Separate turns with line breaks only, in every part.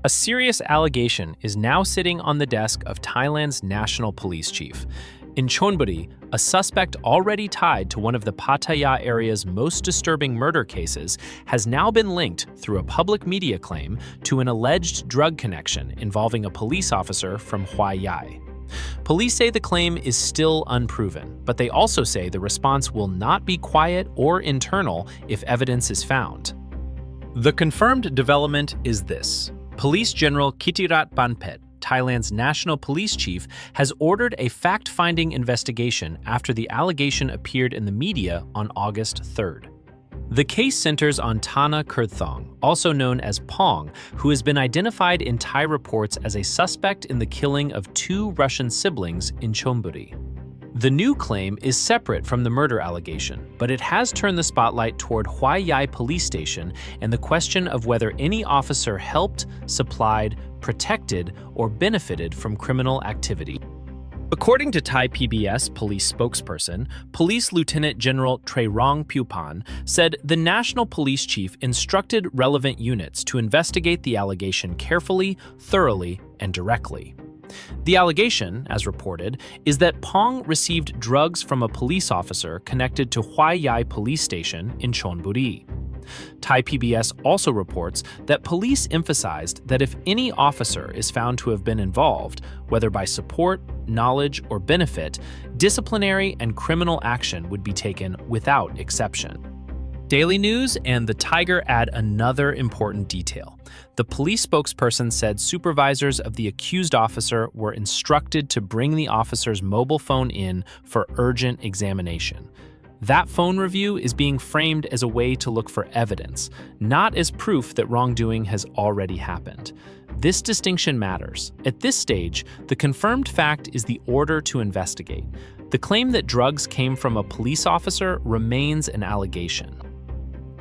A serious allegation is now sitting on the desk of Thailand's national police chief. In Chonburi, a suspect already tied to one of the Pattaya area's most disturbing murder cases has now been linked through a public media claim to an alleged drug connection involving a police officer from Huai Yai. Police say the claim is still unproven, but they also say the response will not be quiet or internal if evidence is found. The confirmed development is this. Police General Kitirat Banpet, Thailand's national police chief, has ordered a fact-finding investigation after the allegation appeared in the media on August 3rd. The case centers on Tana Kurthong, also known as Pong, who has been identified in Thai reports as a suspect in the killing of 2 Russian siblings in Chonburi. The new claim is separate from the murder allegation, but it has turned the spotlight toward Huai Yai police station and the question of whether any officer helped, supplied, protected, or benefited from criminal activity. According to Thai PBS police spokesperson, Police Lieutenant General Trairong Pupan said the national police chief instructed relevant units to investigate the allegation carefully, thoroughly, and directly. The allegation, as reported, is that Pong received drugs from a police officer connected to Huai Yai police station in Chonburi. Thai PBS also reports that police emphasized that if any officer is found to have been involved, whether by support, knowledge, or benefit, disciplinary and criminal action would be taken without exception. Daily News and The Tiger add another important detail. The police spokesperson said supervisors of the accused officer were instructed to bring the officer's mobile phone in for urgent examination. That phone review is being framed as a way to look for evidence, not as proof that wrongdoing has already happened. This distinction matters. At this stage, the confirmed fact is the order to investigate. The claim that drugs came from a police officer remains an allegation.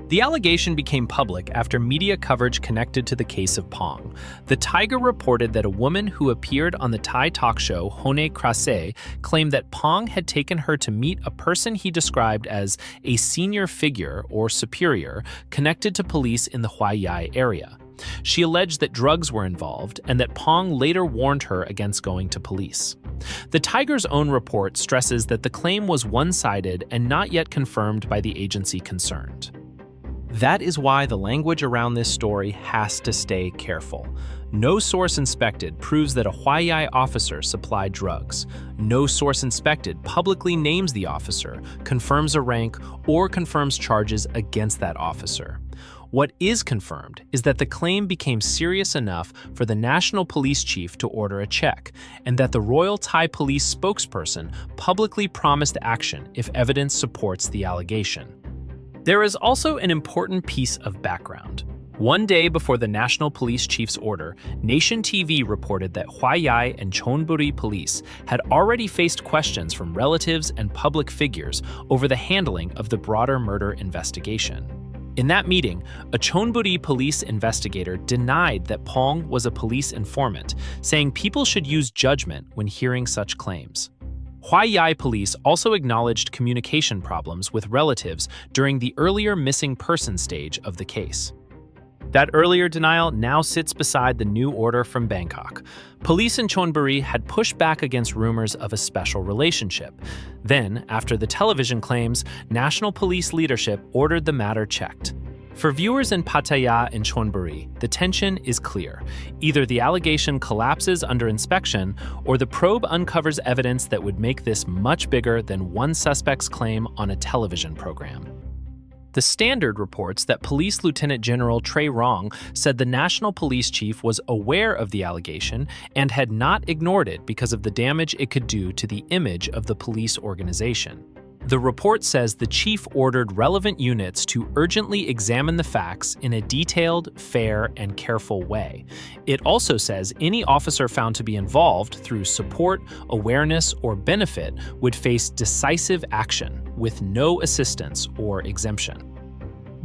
The allegation became public after media coverage connected to the case of Pong. The Tiger reported that a woman who appeared on the Thai talk show Hone Krase claimed that Pong had taken her to meet a person he described as a senior figure or superior connected to police in the Huai Yai area. She alleged that drugs were involved and that Pong later warned her against going to police. The Tiger's own report stresses that the claim was one-sided and not yet confirmed by the agency concerned. That is why the language around this story has to stay careful. No source inspected proves that a Huai Yai officer supplied drugs. No source inspected publicly names the officer, confirms a rank, or confirms charges against that officer. What is confirmed is that the claim became serious enough for the national police chief to order a check, and that the Royal Thai Police spokesperson publicly promised action if evidence supports the allegation. There is also an important piece of background. One day before the national police chief's order, Nation TV reported that Huai Yai and Chonburi police had already faced questions from relatives and public figures over the handling of the broader murder investigation. In that meeting, a Chonburi police investigator denied that Pong was a police informant, saying people should use judgment when hearing such claims. Huai Yai police also acknowledged communication problems with relatives during the earlier missing person stage of the case. That earlier denial now sits beside the new order from Bangkok. Police in Chonburi had pushed back against rumors of a special relationship. Then, after the television claims, national police leadership ordered the matter checked. For viewers in Pattaya and Chonburi, the tension is clear. Either the allegation collapses under inspection, or the probe uncovers evidence that would make this much bigger than one suspect's claim on a television program. The Standard reports that Police Lieutenant General Trairong said the national police chief was aware of the allegation and had not ignored it because of the damage it could do to the image of the police organization. The report says the chief ordered relevant units to urgently examine the facts in a detailed, fair, and careful way. It also says any officer found to be involved through support, awareness, or benefit would face decisive action with no assistance or exemption.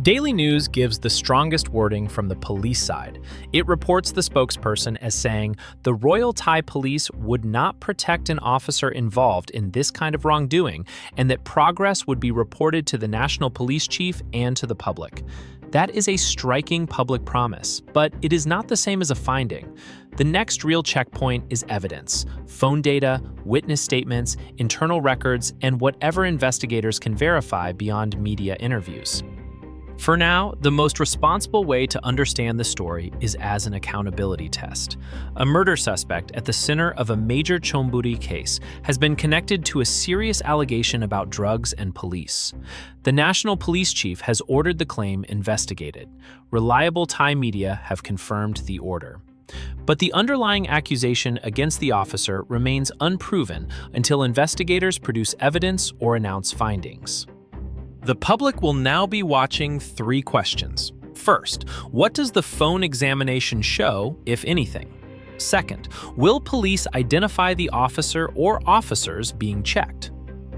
Daily News gives the strongest wording from the police side. It reports the spokesperson as saying the Royal Thai Police would not protect an officer involved in this kind of wrongdoing, and that progress would be reported to the national police chief and to the public. That is a striking public promise, but it is not the same as a finding. The next real checkpoint is evidence: phone data, witness statements, internal records, and whatever investigators can verify beyond media interviews. For now, the most responsible way to understand the story is as an accountability test. A murder suspect at the center of a major Chonburi case has been connected to a serious allegation about drugs and police. The national police chief has ordered the claim investigated. Reliable Thai media have confirmed the order. But the underlying accusation against the officer remains unproven until investigators produce evidence or announce findings. The public will now be watching 3 questions. First, what does the phone examination show, if anything? Second, will police identify the officer or officers being checked?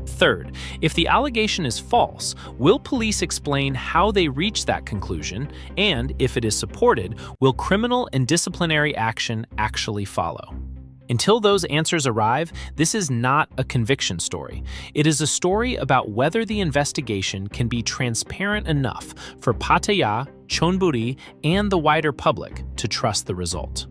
Third, if the allegation is false, will police explain how they reached that conclusion? And if it is supported, will criminal and disciplinary action actually follow? Until those answers arrive, this is not a conviction story. It is a story about whether the investigation can be transparent enough for Pattaya, Chonburi, and the wider public to trust the result.